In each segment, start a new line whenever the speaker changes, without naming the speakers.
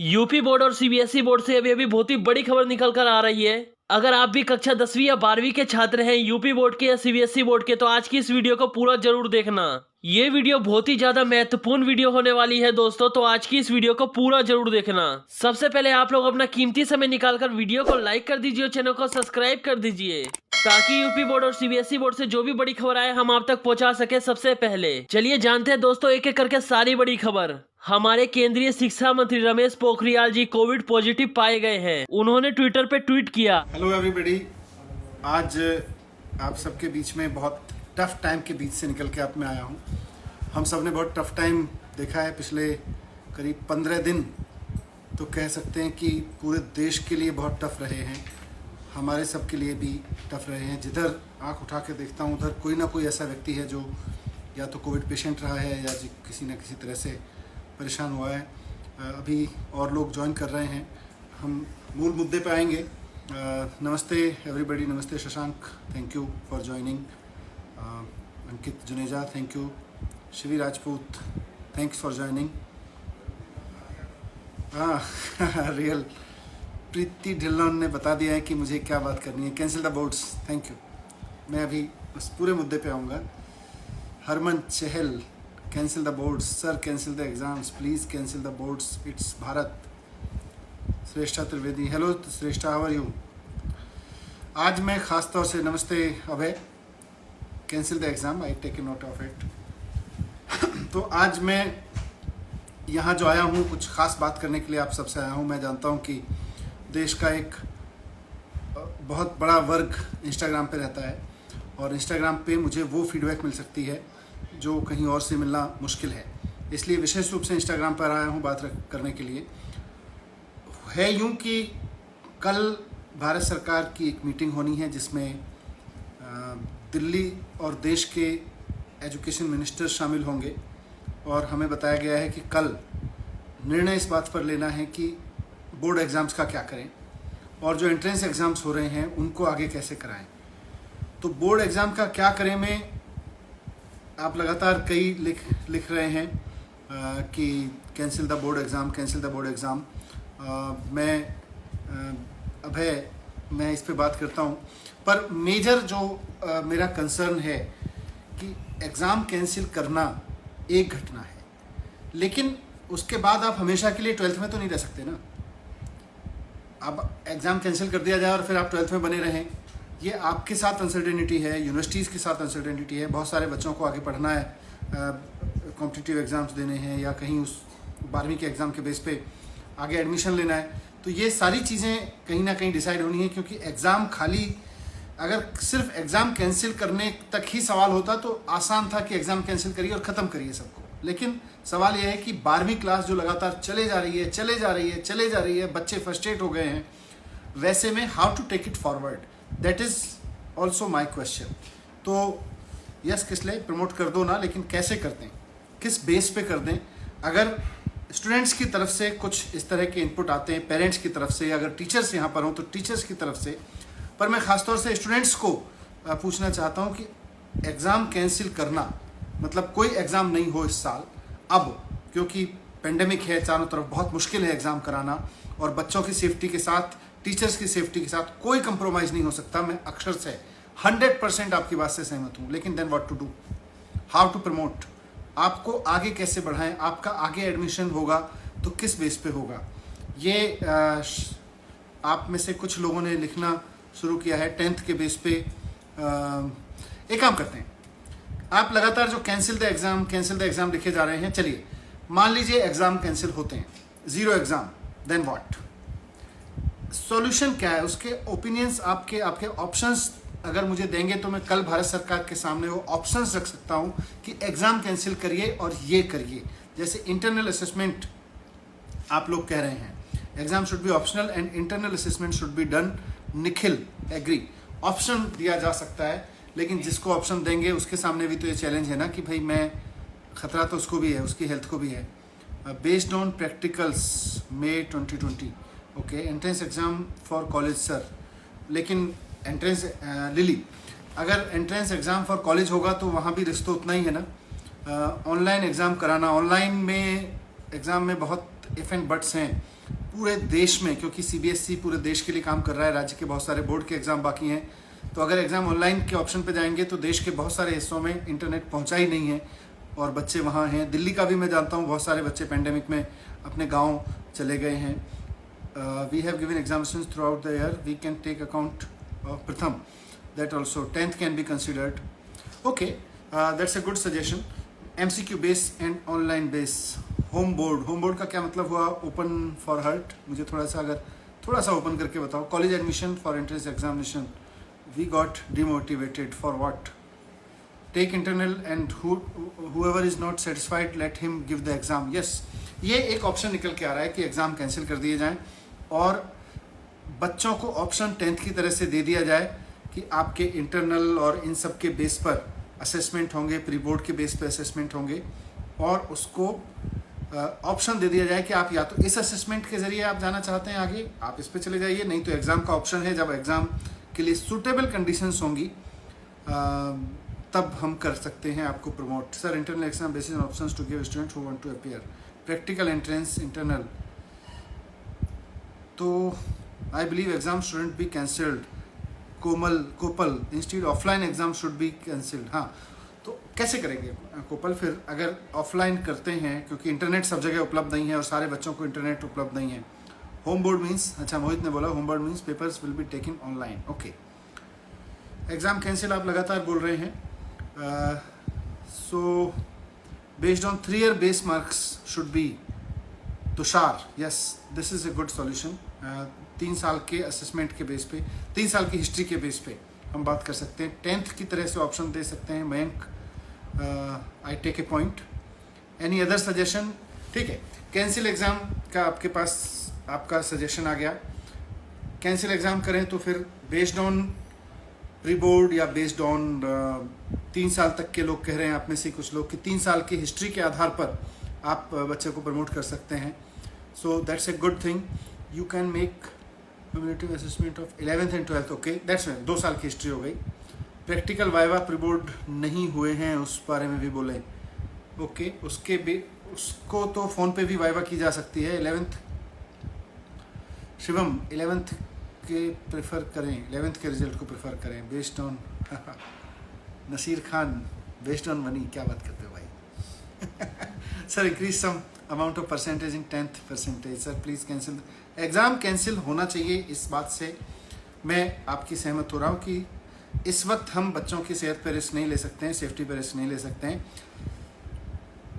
UP board और CBSE board से अभी अभी बहुत ही बड़ी खबर निकल कर आ रही है। अगर आप भी कक्षा 10वीं या 12वीं के छात्र हैं यूपी बोर्ड के या सीबीएसई बोर्ड के, तो आज की इस वीडियो को पूरा जरूर देखना। ये वीडियो बहुत ही ज्यादा महत्वपूर्ण वीडियो होने वाली है दोस्तों, तो आज की इस वीडियो को पूरा जरूर देखना। सबसे पहले आप लोग अपना कीमती समय निकालकर वीडियो को लाइक कर दीजिए और चैनल को सब्सक्राइब कर दीजिए, ताकि यूपी बोर्ड और सीबीएसई बोर्ड से जो भी बड़ी खबर आए हम आप तक पहुंचा सके सबसे पहले। चलिए जानते हैं दोस्तों एक एक करके सारी बड़ी खबर। हमारे केंद्रीय शिक्षा मंत्री रमेश पोखरियाल जी कोविड पॉजिटिव पाए गए हैं। उन्होंने ट्विटर पे ट्वीट किया,
हेलो एवरीबॉडी, आज आप सबके बीच में बहुत टफ टाइम के बीच से निकल के आप में आया हूँ। हम सब ने बहुत टफ टाइम देखा है पिछले करीब 15 दिन, तो कह सकते हैं कि पूरे देश के लिए बहुत टफ रहे हैं, हमारे सब के लिए भी टफ रहे हैं। जिधर आंख उठा के देखता हूँ उधर कोई ना कोई ऐसा व्यक्ति है जो या तो कोविड पेशेंट रहा है या किसी न किसी तरह से परेशान हुआ है। अभी और लोग ज्वाइन कर रहे हैं, हम मूल मुद्दे पे आएंगे। नमस्ते एवरीबॉडी, नमस्ते Shashank, thank you for joining. Ankit Juneja, thank you. Shivi Rajput, thanks for joining. Real Preeti Dhillon ने बता दिया है कि मुझे क्या बात करनी है। Cancel the boards, thank you. मैं अभी उस पूरे मुद्दे पे आऊँगा। Harman Chahal, cancel the boards sir, cancel the exams please, cancel the boards, it's Bharat. Shreshtha Trivedi, hello Shreshtha, how are you. आज मैं खास तौर से, नमस्ते Abhay, cancel the exam, I take a note of it. तो आज मैं यहाँ जो आया हूँ कुछ खास बात करने के लिए आप सबसे आया हूँ। मैं जानता हूँ कि देश का एक बहुत बड़ा वर्ग इंस्टाग्राम पे रहता है और इंस्टाग्राम पे मुझे वो फीडबैक मिल सकती है जो कहीं और से मिलना मुश्किल है, इसलिए विशेष रूप से इंस्टाग्राम पर आया हूँ बात करने के लिए। है यूँ कि कल भारत सरकार की एक मीटिंग होनी है जिसमें दिल्ली और देश के एजुकेशन मिनिस्टर शामिल होंगे और हमें बताया गया है कि कल निर्णय इस बात पर लेना है कि बोर्ड एग्ज़ाम्स का क्या करें और जो एंट्रेंस एग्ज़ाम्स हो रहे हैं उनको आगे कैसे कराएं। तो बोर्ड एग्ज़ाम का क्या करें में आप लगातार कई लिख रहे हैं कि cancel the board exam, cancel the board exam. मैं इस पे बात करता हूँ, पर मेजर जो मेरा कंसर्न है कि एग्ज़ाम कैंसिल करना एक घटना है, लेकिन उसके बाद आप हमेशा के लिए 12th में तो नहीं रह सकते ना। अब एग्ज़ाम कैंसिल कर दिया जाए और फिर आप 12th में बने रहें, ये आपके साथ अनसर्टेनिटी है, यूनिवर्सिटीज़ के साथ अनसर्टेनिटी है। बहुत सारे बच्चों को आगे पढ़ना है, कॉम्पिटिटिव एग्ज़ाम्स देने हैं या कहीं उस 12वीं के एग्ज़ाम के बेस पे आगे एडमिशन लेना है। तो ये सारी चीज़ें कहीं ना कहीं डिसाइड होनी है, क्योंकि एग्ज़ाम खाली अगर सिर्फ एग्ज़ाम कैंसिल करने तक ही सवाल होता तो आसान था कि एग्ज़ाम कैंसिल करिए और ख़त्म करिए सबको। लेकिन सवाल यह है कि 12वीं क्लास जो लगातार चले जा रही है, बच्चे फ्रस्ट्रेट हो गए हैं, वैसे में how to take it forward, that is also my question. तो यस किसले प्रमोट कर दो ना, लेकिन कैसे कर दें, किस बेस पे कर दें। अगर स्टूडेंट्स की तरफ से कुछ इस तरह के इनपुट आते हैं, पेरेंट्स की तरफ से, अगर टीचर्स यहाँ पर हों तो टीचर्स की तरफ से, पर मैं ख़ासतौर से स्टूडेंट्स को पूछना चाहता हूँ कि एग्ज़ाम कैंसिल करना मतलब कोई एग्ज़ाम नहीं हो इस साल अब, क्योंकि पेंडेमिक है चारों तरफ, बहुत मुश्किल है एग्ज़ाम कराना और बच्चों की सेफ्टी के साथ, टीचर्स की सेफ्टी के साथ कोई कंप्रोमाइज़ नहीं हो सकता। मैं अक्षर से 100% आपकी बात से सहमत हूँ, लेकिन then what to do, how to promote, आपको आगे कैसे बढ़ाएं, आपका आगे एडमिशन होगा तो किस बेस पे होगा। ये आप में से कुछ लोगों ने लिखना शुरू किया है 10th के बेस पे। एक काम करते हैं, आप लगातार जो कैंसिल द एग्ज़ाम लिखे जा रहे हैं, चलिए मान लीजिए एग्ज़ाम कैंसिल होते हैं, 0 एग्ज़ाम, देन व्हाट, सॉल्यूशन क्या है, उसके ओपिनियंस, आपके ऑप्शंस अगर मुझे देंगे तो मैं कल भारत सरकार के सामने वो ऑप्शंस रख सकता हूँ कि एग्ज़ाम कैंसिल करिए और ये करिए। जैसे इंटरनल असेसमेंट आप लोग कह रहे हैं, exam should be optional and internal assessment should be done, Nikhil agree, option दिया जा सकता है, लेकिन जिसको ऑप्शन देंगे उसके सामने भी तो ये चैलेंज है ना कि भाई मैं, खतरा तो उसको भी है, उसकी हेल्थ को भी है। Based on practicals May 2020, okay, entrance exam for college sir, लेकिन एंट्रेंस लिली, अगर एंट्रेंस एग्ज़ाम फॉर कॉलेज होगा तो वहाँ भी रिस्क तो उतना ही है ना। ऑनलाइन एग्ज़ाम कराना, ऑनलाइन में एग्ज़ाम में बहुत इफ़ एंड बट्स हैं। पूरे देश में, क्योंकि सीबीएसई पूरे देश के लिए काम कर रहा है, राज्य के बहुत सारे बोर्ड के एग्ज़ाम बाकी हैं, तो अगर एग्ज़ाम ऑनलाइन के ऑप्शन पे जाएंगे तो देश के बहुत सारे हिस्सों में इंटरनेट पहुंचा ही नहीं है और बच्चे वहाँ हैं। दिल्ली का भी मैं जानता हूँ, बहुत सारे बच्चे पेंडेमिक में अपने गाँव चले गए हैं। We have given examinations throughout the year, we can take account of प्रथम, that also 10th can be considered. Okay, that's a good suggestion. MCQ base and online base. Home board का क्या मतलब हुआ? Open for heart. मुझे थोड़ा सा open करके बताओ। College admission for entrance examination, we got demotivated for what? Take internal and whoever is not satisfied let him give the exam. Yes, ये एक ऑप्शन निकल के आ रहा है कि एग्जाम कैंसिल कर दिए जाएं और बच्चों को ऑप्शन 10th की तरह से दे दिया जाए कि आपके इंटरनल और इन सब के बेस पर असेसमेंट होंगे, प्री बोर्ड के बेस पर असेसमेंट होंगे, और उसको ऑप्शन दे दिया जाए कि आप या तो इस असेसमेंट के जरिए आप जाना चाहते हैं आगे, आप इस पे चले जाइए, नहीं तो एग्ज़ाम का ऑप्शन है। जब एग्ज़ाम के लिए सूटेबल कंडीशंस होंगी तब हम कर सकते हैं आपको promote. Sir, internal exam basis on options to give student who want to appear, practical entrance internal, तो I believe exam shouldn't be cancelled. Kopal institute offline exam should be cancelled. हाँ, तो कैसे करेंगे कोपल? फिर अगर ऑफलाइन करते हैं, क्योंकि इंटरनेट सब जगह उपलब्ध नहीं है और सारे बच्चों को इंटरनेट उपलब्ध नहीं है। होम बोर्ड मीन्स, अच्छा मोहित ने बोला home board means papers will be taken online. Okay, exam cancel आप लगातार बोल रहे हैं। So based on 3 year base marks should be Tushar. Yes, this is a good solution. 3 साल के असेसमेंट के बेस पे, 3 साल की हिस्ट्री के बेस पे हम बात कर सकते हैं। 10th की तरह से ऑप्शन दे सकते हैं। Mayank, I take a point. Any other suggestion? ठीक है, कैंसिल एग्ज़ाम का आपके पास आपका सजेशन आ गया। कैंसिल एग्ज़ाम करें तो फिर बेस्ड ऑन प्री बोर्ड या बेस्ड ऑन 3 साल तक के लोग कह रहे हैं, आप में से कुछ लोग, कि 3 साल की हिस्ट्री के आधार पर आप बच्चे को प्रमोट कर सकते हैं। So that's a good thing. You can make cumulative assessment of 11th and 12th। Okay, that's में 2 साल की हिस्ट्री हो गई। प्रैक्टिकल वाइवा प्री बोर्ड नहीं हुए हैं, उस बारे में भी बोले। ओके, उसको तो फ़ोन पे भी वाइवा की जा सकती है। 11th शिवम, 11th के प्रेफर करें, 11th के रिजल्ट को प्रेफर करें based on Naseer Khan, based on money. क्या बात करते हो भाई? Sir, increase some amount of percentage in 10th percentage. Sir please cancel exam. Cancel होना चाहिए, इस बात से मैं आपकी सहमत हो रहा हूँ कि इस वक्त हम बच्चों की सेहत पर रिस्क नहीं ले सकते हैं, सेफ्टी पर रिस्क नहीं ले सकते हैं।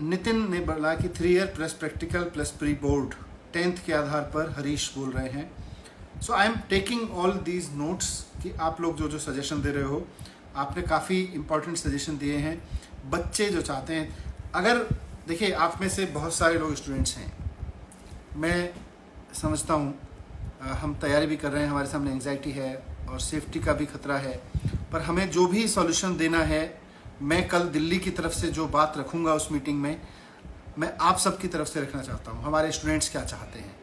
नितिन ने बोला कि 3 year plus practical plus pre board 10th के आधार पर हरीश बोल रहे हैं। So I am taking all these notes कि आप लोग जो सजेशन दे रहे हो, आपने काफ़ी इंपॉर्टेंट सजेशन दिए हैं। बच्चे जो चाहते हैं, अगर देखिए आप में से बहुत सारे लोग स्टूडेंट्स हैं, मैं समझता हूँ, हम तैयारी भी कर रहे हैं, हमारे सामने एंग्जाइटी है और सेफ्टी का भी खतरा है, पर हमें जो भी सॉल्यूशन देना है, मैं कल दिल्ली की तरफ से जो बात रखूँगा उस मीटिंग में, मैं आप सब की तरफ से रखना चाहता हूँ। हमारे स्टूडेंट्स क्या चाहते हैं,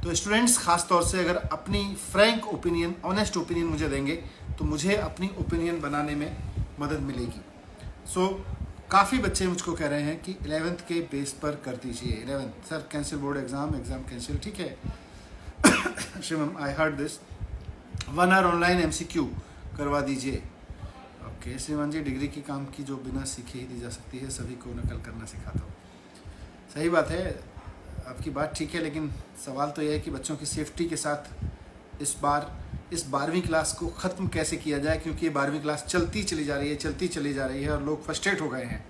तो स्टूडेंट्स ख़ास तौर से अगर अपनी फ्रैंक ओपिनियन, ऑनेस्ट ओपिनियन मुझे देंगे तो मुझे अपनी ओपिनियन बनाने में मदद मिलेगी। सो काफ़ी बच्चे मुझको कह रहे हैं कि 11th के बेस पर कर दीजिए। 11th sir cancel board exam cancel, ठीक है। Shivam, I heard this. 1 hour online MCQ करवा दीजिए। ओके श्रीमान जी, डिग्री की काम की जो बिना सीखे ही दी जा सकती है, सभी को नकल करना सिखाता हूँ। सही बात है, आपकी बात ठीक है, लेकिन सवाल तो यह है कि बच्चों की सेफ्टी के साथ इस बार इस 12वीं क्लास को ख़त्म कैसे किया जाए, क्योंकि ये 12वीं क्लास चलती चली जा रही है और लोग फ्रस्ट्रेट हो गए हैं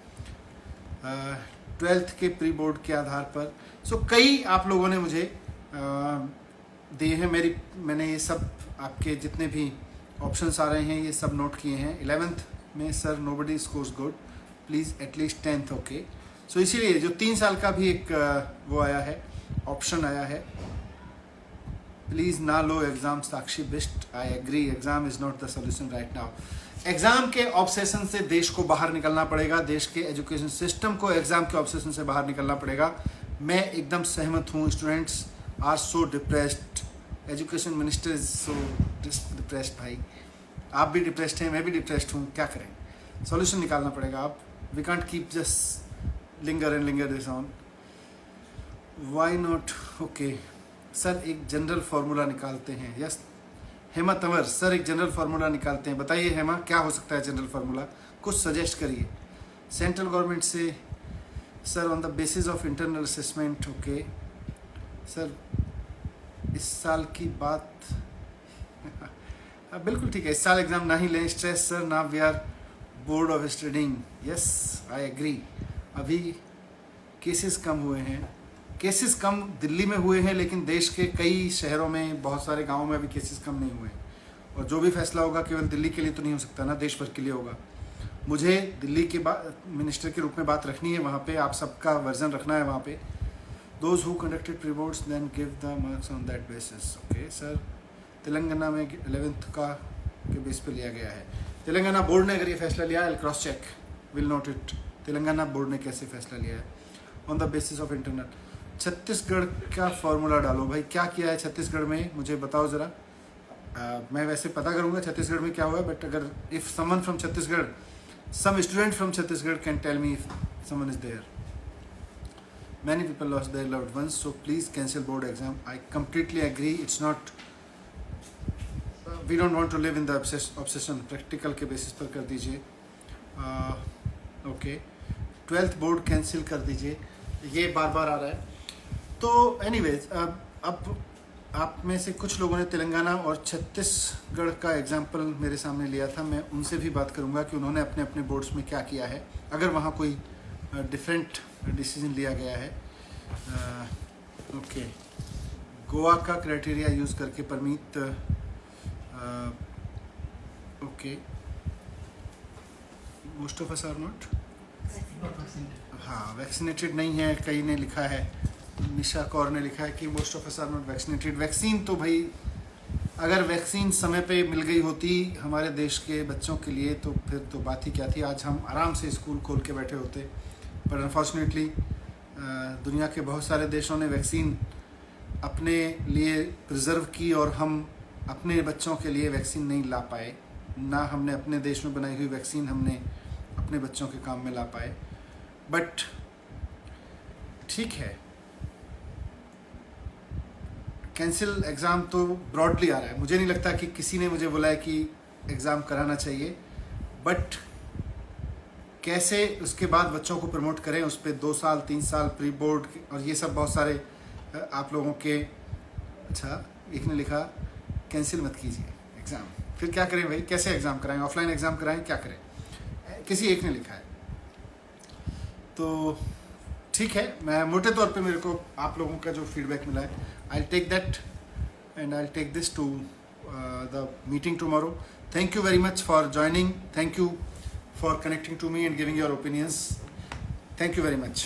12th के प्री बोर्ड के आधार पर। सो कई आप लोगों ने मुझे दिए हैं, मैंने ये सब आपके जितने भी ऑप्शंस आ रहे हैं ये सब नोट किए हैं। 11th में sir nobody scores good, please at least 10th। Okay, so इसीलिए जो 3 साल का भी एक वो आया है, ऑप्शन आया है, प्लीज़ ना लो exam. Sakshi Bisht, I agree, exam is not the solution right now. Exam के ऑब्सेशन से देश को बाहर निकलना पड़ेगा, देश के एजुकेशन सिस्टम को एग्ज़ाम के ऑब्सेशन से बाहर निकलना पड़ेगा। मैं एकदम सहमत हूँ। Students are so depressed, education minister is so depressed. भाई आप भी डिप्रेस्ड हैं, मैं भी डिप्रेस्ड हूँ, क्या करें? सॉल्यूशन निकालना पड़ेगा। आप we can't keep just linger this on, why not? Okay, sir एक जनरल फार्मूला निकालते हैं। यस हेमा तंवर, सर एक जनरल फार्मूला निकालते हैं। बताइए हेमा, क्या हो सकता है जनरल फार्मूला, कुछ सजेस्ट करिए। सेंट्रल गवर्नमेंट से sir on the basis of internal assessment. Okay sir, इस साल की बात बिल्कुल ठीक है, इस साल एग्जाम ना ही लें। Stress sir, now we are board of studying. Yes I agree. अभी केसेस कम हुए हैं, केसेस कम दिल्ली में हुए हैं, लेकिन देश के कई शहरों में, बहुत सारे गांवों में अभी केसेस कम नहीं हुए। और जो भी फैसला होगा केवल दिल्ली के लिए तो नहीं हो सकता ना, देश भर के लिए होगा। मुझे दिल्ली के मिनिस्टर के रूप में बात रखनी है वहाँ पे, आप सबका वर्जन रखना है वहाँ पे। Those who conducted pre boards then give the marks on that basis. Okay sir, Telangana में 11th का के बेस पे लिया गया है। तेलंगाना बोर्ड ने अगर ये फैसला लिया, I cross check, will note it, Telangana board ने कैसे फैसला लिया है on the basis of internal. Chhattisgarh का फॉर्मूला डालो भाई, क्या किया है छत्तीसगढ़ में, मुझे बताओ ज़रा। मैं वैसे पता करूँगा छत्तीसगढ़ में क्या हुआ है, बट अगर if someone from Chhattisgarh, some student from Chhattisgarh can tell me if someone is there. Many people lost their loved ones, so please cancel board exam. I completely agree. It's not, we don't want to live in the obsession. Practical के basis पर कर दीजिए। Okay, 12th board cancel कर दीजिए, ये बार बार आ रहा है। तो anyways, अब आप में से कुछ लोगों ने तेलंगाना और छत्तीसगढ़ का एग्जाम्पल मेरे सामने लिया था। मैं उनसे भी बात करूंगा कि उन्होंने अपने अपने बोर्ड्स में क्या किया है, अगर वहाँ कोई डिफरेंट डिसीजन लिया गया है। ओके, गोवा का क्राइटेरिया यूज़ करके Parmeet. Okay, most of us are not, हाँ वैक्सीनेटेड नहीं है, कई ने लिखा है। निशा कौर ने लिखा है कि most of us are not vaccinated. Vaccine तो भाई, अगर वैक्सीन समय पे मिल गई होती हमारे देश के बच्चों के लिए तो फिर तो बात ही क्या थी, आज हम आराम से स्कूल खोल के बैठे होते। पर अनफॉर्चुनेटली दुनिया के बहुत सारे देशों ने वैक्सीन अपने लिए प्रिजर्व की और हम अपने बच्चों के लिए वैक्सीन नहीं ला पाए, ना हमने अपने देश में बनाई हुई वैक्सीन हमने अपने बच्चों के काम में ला पाए। बट ठीक है, कैंसिल एग्ज़ाम तो ब्रॉडली आ रहा है, मुझे नहीं लगता कि किसी ने मुझे बोला है कि एग्ज़ाम कराना चाहिए। बट कैसे उसके बाद बच्चों को प्रमोट करें, उस पर 2 साल 3 साल प्री बोर्ड और ये सब बहुत सारे आप लोगों के। अच्छा, एक ने लिखा कैंसिल मत कीजिए एग्ज़ाम, फिर क्या करें भाई, कैसे एग्ज़ाम कराएं, ऑफलाइन एग्ज़ाम कराएं, क्या करें, किसी एक ने लिखा है। तो ठीक है, मैं मोटे तौर पे मेरे को आप लोगों का जो फीडबैक मिला है, I'll take that and I'll take this to the meeting tomorrow. Thank you very much for joining. Thank you for connecting to me and giving your opinions. Thank you very much.